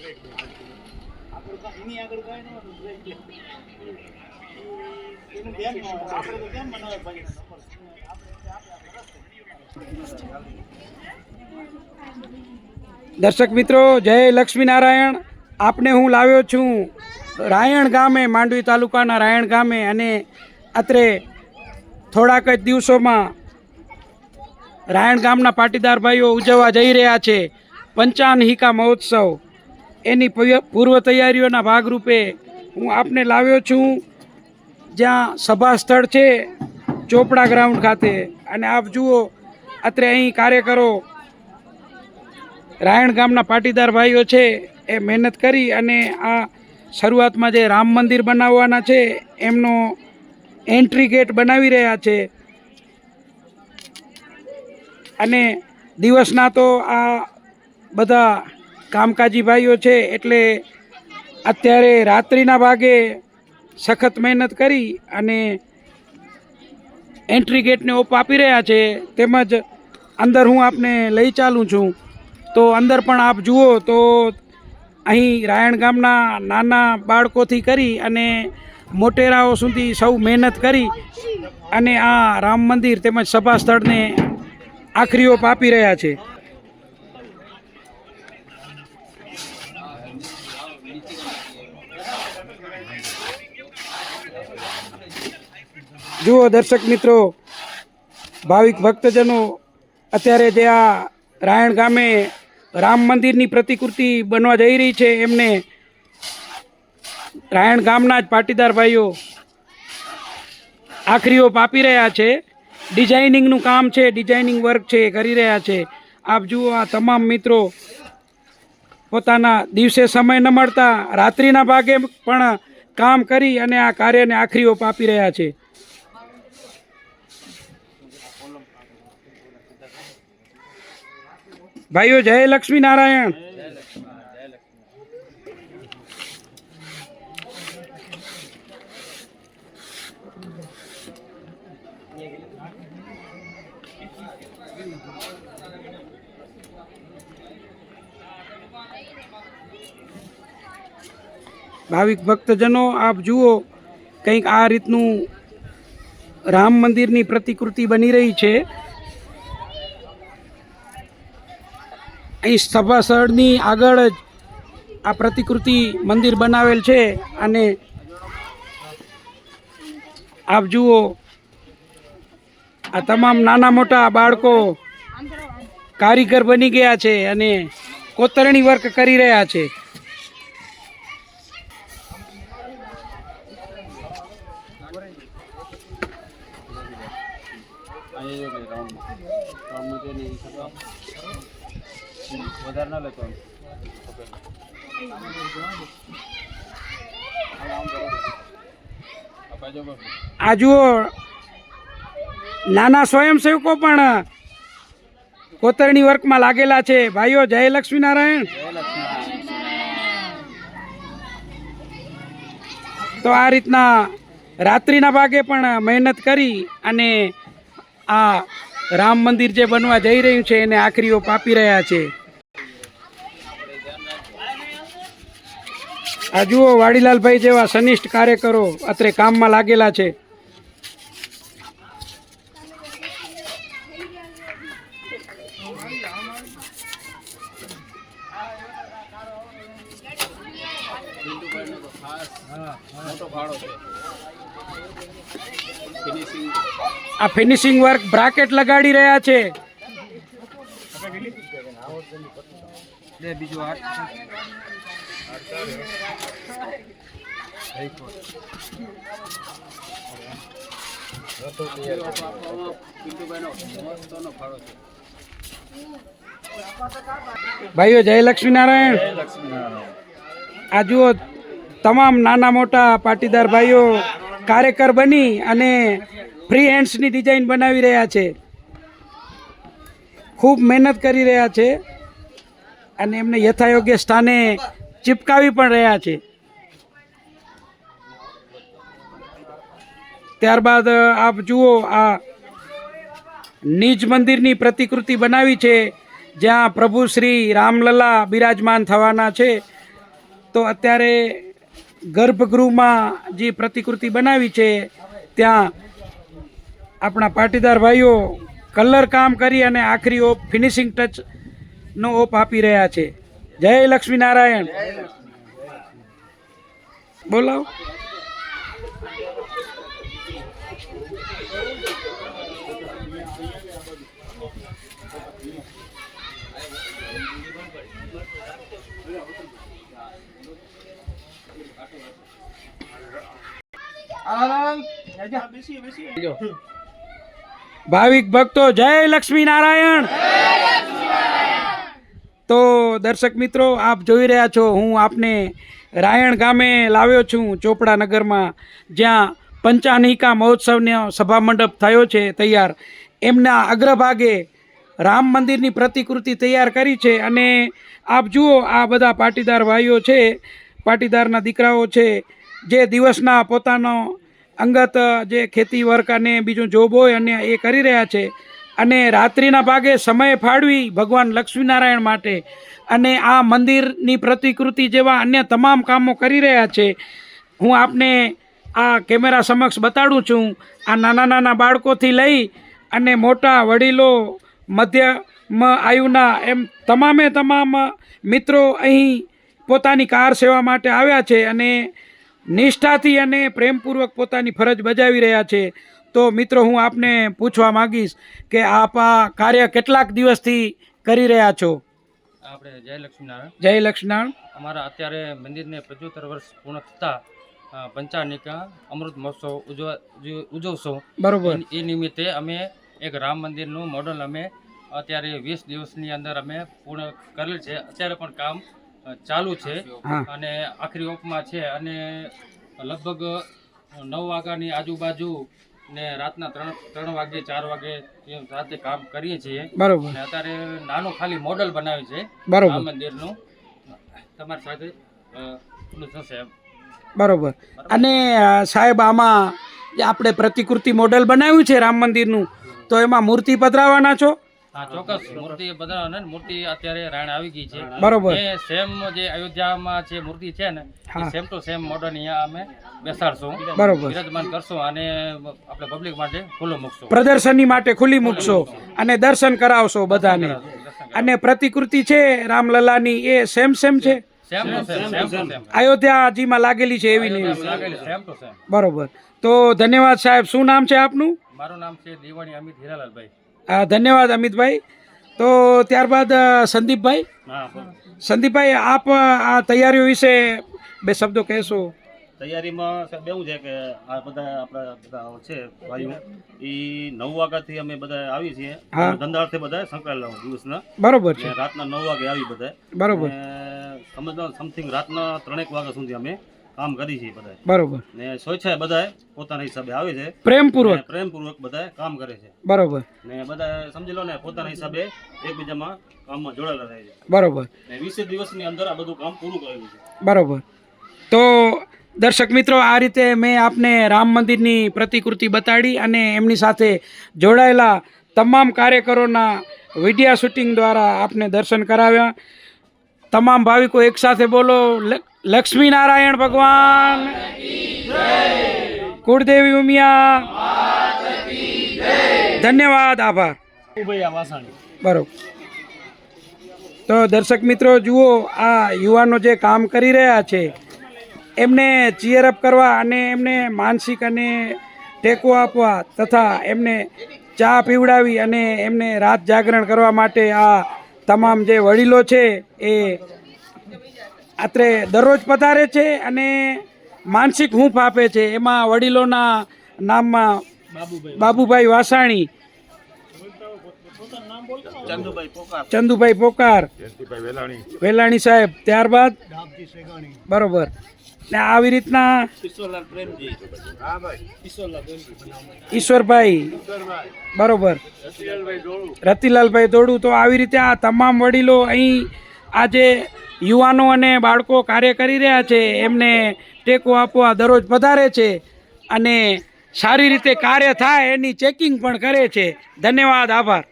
દર્શક મિત્રો, જય લક્ષ્મીનારાયણ. આપને હું લાવ્યો છું રાયણ ગામે, માંડવી તાલુકાના રાયણ ગામે, અને અત્રે થોડાક જ દિવસોમાં રાયણ ગામના પાટીદાર ભાઈઓ ઉજવવા જઈ રહ્યા છે પંચાનહિકા મહોત્સવ. એની પૂર્વ તૈયારીઓના ભાગરૂપે હું આપને લાવ્યો છું જ્યાં સભા સ્થળ છે ચોપડા ગ્રાઉન્ડ ખાતે. અને આપ જુઓ, અત્રે અહીં કાર્યકરો રાયણ ગામના પાટીદાર ભાઈઓ છે એ મહેનત કરી અને આ શરૂઆતમાં જે રામ મંદિર બનાવવાના છે એમનો એન્ટ્રી ગેટ બનાવી રહ્યા છે. અને દિવસના તો આ બધા કામકાજી ભાઈઓ છે એટલે અત્યારે રાત્રિના ભાગે સખત મહેનત કરી અને એન્ટ્રી ગેટને ઓપ આપી રહ્યા છે. તેમજ અંદર હું આપને લઈ ચાલું છું. તો અંદર પણ આપ જુઓ તો અહીં રાયણ ગામના નાના બાળકોથી કરી અને મોટેરાઓ સુધી સૌ મહેનત કરી અને આ રામ મંદિર તેમજ સભા સ્થળને આખરી ઓપ આપી રહ્યા છે. જુઓ દર્શક મિત્રો, ભાવિક ભક્તજનો, અત્યારે જે આ રાયણ ગામે રામ મંદિરની પ્રતિકૃતિ બનવા જઈ રહી છે એમને રાયણ ગામના જ પાટીદાર ભાઈઓ આખરી ઓપ આપી રહ્યા છે. ડિઝાઇનિંગનું કામ છે, ડિઝાઇનિંગ વર્ક છે કરી રહ્યા છે. આપ જુઓ, આ તમામ મિત્રો પોતાના દિવસે સમય ન મળતા રાત્રિના ભાગે પણ કામ કરી અને આ કાર્યને આખરી ઓપ આપી રહ્યા છે. ભાઈઓ, જય લક્ષ્મીનારાયણ. ભાવિક ભક્તજનો, આપ જુઓ, કંઈક આ રીતનું રામ મંદિરની પ્રતિકૃતિ બની રહી છે. અહીં સભા સ્થળની આગળ જ આ પ્રતિકૃતિ મંદિર બનાવેલ છે. અને આપ જુઓ, આ તમામ નાના મોટા બાળકો કારીગર બની ગયા છે અને કોતરણી વર્ક કરી રહ્યા છે. આ જુઓ, નાના સ્વયંસેવકો પણ કોતરણી વર્કમાં લાગેલા છે. ભાઈઓ, જય લક્ષ્મીનારાયણ. તો આ રીતના રાત્રિના ભાગે પણ મહેનત કરી અને આ રામ મંદિર જે બનવા જઈ રહ્યું છે એને આખરી ઓપ આપી રહ્યા છે. આ જુઓ, વાડીલાલભાઈ જેવા સનિષ્ઠ કાર્યકરો અત્રે કામમાં લાગેલા છે. આ ફિનિશિંગ વર્ક બ્રાકેટ લગાડી રહ્યા છે. ભાઈઓ, જય લક્ષ્મીનારાયણ. આ જુઓ, તમામ નાના મોટા પાટીદાર ભાઈઓ કાર્યકર બની અને ફ્રી હેન્ડ્સની ડિઝાઇન બનાવી રહ્યા છે. ખૂબ મહેનત કરી રહ્યા છે અને એમને યથાયોગ્ય સ્થાને ચિપકાવી પણ રહ્યા છે. ત્યારબાદ આપ જુઓ, આ નિજ મંદિરની પ્રતિકૃતિ બનાવી છે જ્યાં પ્રભુ શ્રી રામલલા બિરાજમાન થવાના છે. તો અત્યારે ગર્ભગૃહમાં જે પ્રતિકૃતિ બનાવી છે ત્યાં આપણા પાટીદાર ભાઈઓ કલર કામ કરી અને આખરી ઓપ ફિનિશિંગ ટચનો ઓપ આપી રહ્યા છે. જય લક્ષ્મીનારાયણ. બોલાવો. ભાવિક ભક્તો જય લક્ષ્મીનારાયણ. તો દર્શક મિત્રો, આપ જોઈ રહ્યા છો, હું આપને રાયણ ગામે લાવ્યો છું, ચોપડા નગરમાં, જ્યાં પંચાનિકા મહોત્સવનો સભા મંડપ થયો છે તૈયાર. એમના અગ્રભાગે રામ મંદિરની પ્રતિકૃતિ તૈયાર કરી છે. અને આપ જુઓ, આ બધા પાટીદાર ભાઈઓ છે, પાટીદારના દીકરાઓ છે, જે દિવસના પોતાનો અંગત જે ખેતી વર્ક અને બીજું જોબ હોય અને એ કરી રહ્યા છે. અને રાત્રિના ભાગે સમય ફાળવી ભગવાન લક્ષ્મીનારાયણ માટે અને આ મંદિરની પ્રતિકૃતિ જેવા અન્ય તમામ કામો કરી રહ્યા છે. હું આપને આ કેમેરા સમક્ષ બતાડું છું. આ નાના નાના બાળકોથી લઈ અને મોટા વડીલો, મધ્યમ આયુના, એમ તમામે તમામ મિત્રો અહીં પોતાની કાર સેવા માટે આવ્યા છે અને નિષ્ઠાથી અને પ્રેમપૂર્વક પોતાની ફરજ બજાવી રહ્યા છે. તો મિત્રો, હું આપને પૂછવા માંગીશ કે આપ આ કાર્ય કેટલાક દિવસથી કરી રહ્યા છો? આપણે જય લક્ષ્મીનારાયણ. જય લક્ષ્મીનારાયણ. અમારા અત્યારે મંદિરને 75 વર્ષ પૂર્ણ થતાં પંચાનિકા અમૃત મહોત્સવ ઉજવશો. બરોબર. એ નિમિત્તે અમે એક રામ મંદિરનું મોડલ અમે અત્યારે 20 દિવસની અંદર અમે પૂર્ણ કરેલ છે. અત્યારે પણ કામ ચાલુ છે અને આખરી ઓપમાં છે. અને લગભગ 9 વાગ્યાની આજુબાજુ ને રાતના 3 વાગે 4 વાગે રાતે કામ કરીએ છીએ. બરોબર. અને અત્યારે નાનું ખાલી મોડલ બનાવ્યું છે રામ મંદિરનું. તમારી સાથે પૂરું થશે. બરોબર. અને સાહેબ, આમાં જે આપણે પ્રતિકૃતિ મોડલ બનાવ્યું છે રામ મંદિરનું, તો એમાં મૂર્તિ પધરાવવાના છો? હા, ચોક્કસ. મૂર્તિ બધાને મૂર્તિ અત્યારે રાણ આવી ગઈ છે. બરોબર. એ સેમ જે અયોધ્યામાં જે મૂર્તિ છે ને, એ સેમ ટુ સેમ મોડલ અહીંયા અમે બેસાડશું. બરોબર. બિરાજમાન કરશું અને આપણે પબ્લિક માટે ખુલ્લો મૂકશું, પ્રદર્શની માટે ખુલ્લી મૂકશો અને દર્શન કરાવશો બધાને. અને પ્રતિકૃતિ છે રામલલાની, એ સેમ સેમ છે? Same to same. અયોધ્યાજીમાં લાગેલી છે એવી નહીં? Same to same. બરોબર. તો ધન્યવાદ સાહેબ. શું નામ છે આપનું? મારું નામ છે દિવાણી અમિત હીરાલાલભાઈ. ધન્યવાદ અમિતભાઈ. તો ત્યારબાદ સંદીપભાઈ. સંદીપભાઈ, આપ આ તૈયારીઓ વિશે 2 શબ્દો કહેશો? તૈયારીમાં સાહેબ એવું છે કે આ બધા આપણા બધા છે ભાઈઓ, એ 9 વાગ્યાથી અમે બધા આવી છીએ. ધંધાર્થે બધા સંકળાયેલા દિવસના. બરોબર છે. રાતના 9 વાગે આવી બધા. બરોબર. સમજો સમથિંગ રાતના 3 વાગ્યા સુધી અમે કામ કરી છીએ બધા. બરોબર. ને સ્વેચ્છાએ બધા પોતાના હિસાબે આવે છે, પ્રેમપૂર્વક બધા કામ કરે છે. બરોબર. ને બધા સમજી લો ને પોતાના હિસાબે એકબીજામાં કામમાં જોડાયેલા રહે છે. બરોબર. ને 20 દિવસની અંદર આ બધું કામ પૂરું કરેલું છે. બરોબર. તો દર્શક મિત્રો, આ રીતે મેં આપને રામ મંદિરની પ્રતિકૃતિ બતાડી અને એમની સાથે જોડાયેલા તમામ કાર્યકરોના વિડીયો શૂટિંગ દ્વારા આપને દર્શન કરાવ્યા. તમામ ભાવિકો એકસાથે બોલો, લક્ષ્મીનારાયણ ભગવાન, કુળદેવી ઉમિયા. ધન્યવાદ, આભાર. બરોબર. તો દર્શક મિત્રો જુઓ, આ યુવાનો જે કામ કરી રહ્યા છે એમને ચીયરઅપ કરવા અને એમને માનસિક અને ટેકો આપવા તથા એમને ચા પીવડાવી અને એમને રાત જાગરણ કરવા માટે આ તમામ જે વડીલો છે એ આત્રે દરરોજ પધારે છે અને માનસિક હૂંફ આપે છે. એમાં વડીલોના નામમાં બાબુભાઈ વાસાણી, ચંદુભાઈ પોકાર, વેલાણી સાહેબ, ત્યારબાદ બરોબર ને આવી રીતના ઈશ્વરભાઈ, બરોબર, રતિલાલભાઈ દોડું. તો આવી રીતે આ તમામ વડીલો અહીં આજે યુવાનો અને બાળકો કાર્ય કરી રહ્યા છે એમને ટેકો આપવા દરરોજ પધારે છે અને સારી રીતે કાર્ય થાય એની ચેકિંગ પણ કરે છે. ધન્યવાદ, આભાર.